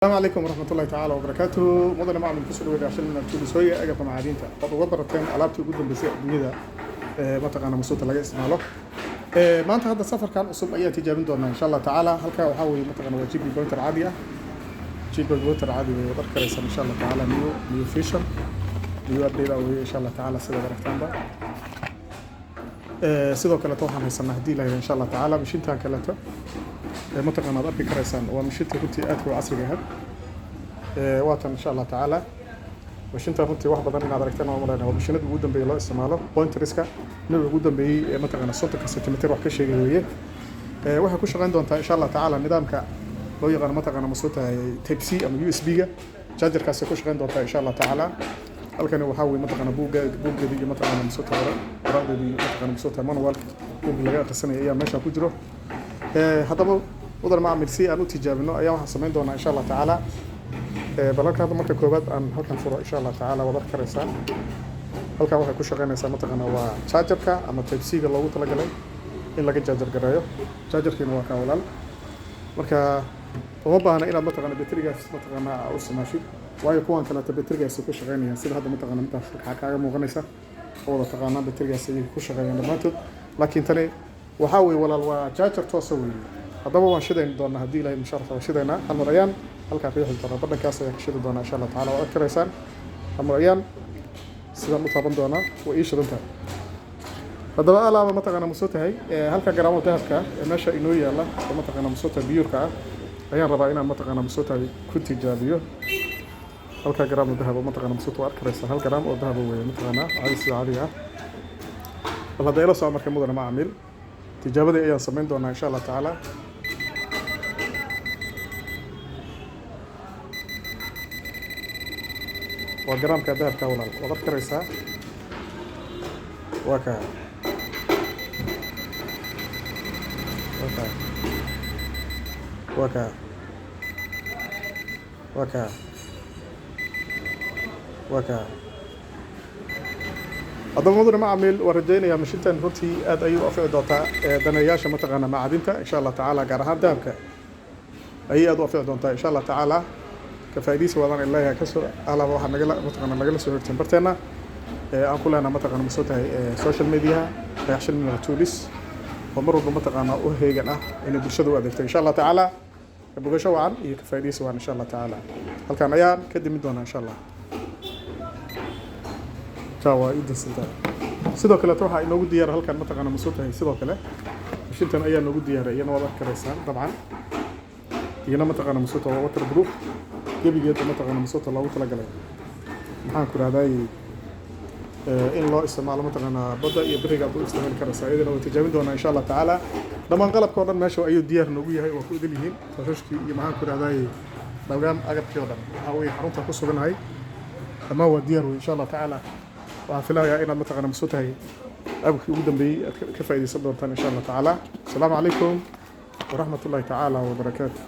السلام عليكم ورحمة الله تعالى وبركاته. مدن معلم كسر ويدا عشان نرتب سوية أجا معادينتا. قد وبرتين علابتي جدا بسيء بنيدا متقنا مسوط اللي اسمه ما أنت هذا السفر كان أصول أي تجارب دونا إن شاء الله تعالى هلك وحاول متقنا وجيب البوتر عادية جيب البوتر عادي وذكر إن شاء الله تعالى نيو فيشن نيو أبديت أو إن شاء الله تعالى سيدا بركتان با سيدا كلا توحنا هيسنا هدي له إن شاء الله تعالى مش أنت كلاته متقنا ضرب كريسان ومش أنت كنت أتوا عصر جهاد واتن إن شاء الله تعالى مش أنت كنت واحد بدن من عذركتين ومرنا ومش ند وجودن بيلا استعماله بوينت ريسكا ند وجودن بي متقنا صوت كسنتيمتر وحكي شيء جويه واحد كوش عنده أنت إن شاء الله تعالى النظام كا لو يغنى متقنا مسوته تيب سي أم يو اس بي جادر كاس كوش عنده أنت إن شاء الله تعالى halkan waxa weey mataqana buuggeedii mataqana mas'uulta waraaqdii mataqana mas'uulta manual buug laga akhrisanay ayaa meesha ku jiro hadaba wadar maamil si aan u tijaabino ayaa waxaan sameyn doonaa insha Allah taala balanka hadda marka koobaad aan halkan furo insha Allah taala wada karaysan halka waxa ku shaqeynaysa mataqana waa chargerka ama type C ga loogu talagalay in laga charger gareeyo chargerkiina waa ka walaal marka uma baahna inaad mataqana baterigaas mataqana u samaashid waayo kuwan kale baterigaas ku shaqeynayaan sida hadda mataqana inta kaaga muuqanaysa oo taqaana baterigaas ay ku shaqeeyaan dhamaantood laakiin tani waxa weey walaal waa charger toos weey hadaba waan shidayn doonaa hadii ilaahay musharrafa waa shidaynaa hal marayaan halka riixi doona badhankaas ayaa ka shidi doonaa insha Allah taala waa arkaysan hal marayaan sida u taaban doonaa waa ii shidanta hadaba alaaba mataqana musuutahay halka garaamo dahabka meesha inoo yaala oo mataqana musuuta biyurka ayaan rabaa inaan mataqana musuutahay ku tijaabiyo halka garaamo dahab oo mataqana musuuta waa arkaysan hal garaam oo dahab weey mataqana caadi ah wala deelo soo markay mudana maamil tijaabadii ayaan sameyn doonaa insha Allah taala waa garaamka dahabka walaal wada karaysaa waka هذا موضوع معامل ورجينا مشيتنا runtii aad ayuu u fiicdo danayaasha mataqana maadinta insha Allah taala gaar ahaan dahabka ay aad u fiicdoonta insha Allah taala ka faa'iideysi wadan ilaahay ka soo alaaba waxa naga soo horteen barteena aan kulana mataqana masootahay social media reaction min tools oo mar walba mataqana u heegan ah in bulshada u adeegto insha Allah taala bogasho waan iyo ka faa'iideysi waan insha Allah taala halkaan ayaan ka dimi doonaa insha Allah tawa idinta sidoo kale waxa inoogu diyaar halkan mataqana mas'uultahay sidoo kale mishintan ayaa noogu diyaaray iyana wada karaysan dabcan iyana mataqana mas'uulta waa waterproof gabigeeda mataqana mas'uulta loogu talagalay maxaan ku raadayay in loo isticmaalo mataqana badda iyo bariga aad u isticmaali karaysaa iyadana way tijaabin doonaa insha Allah taala dhamaan qalabka oo dhan meesha ayuu diyaar noogu yahay oo ku idil yihiin fashashkii iyo maxaan ku raadayay dawgaan agabkii oo dhan waxa weey xarunta ku suganahay dhamaan waa diyaar insha Allah taala وعافلايا إن المتقن مسوتها أبوك يقدم بي كفاية صدر إن شاء الله تعالى السلام عليكم ورحمة الله تعالى وبركاته.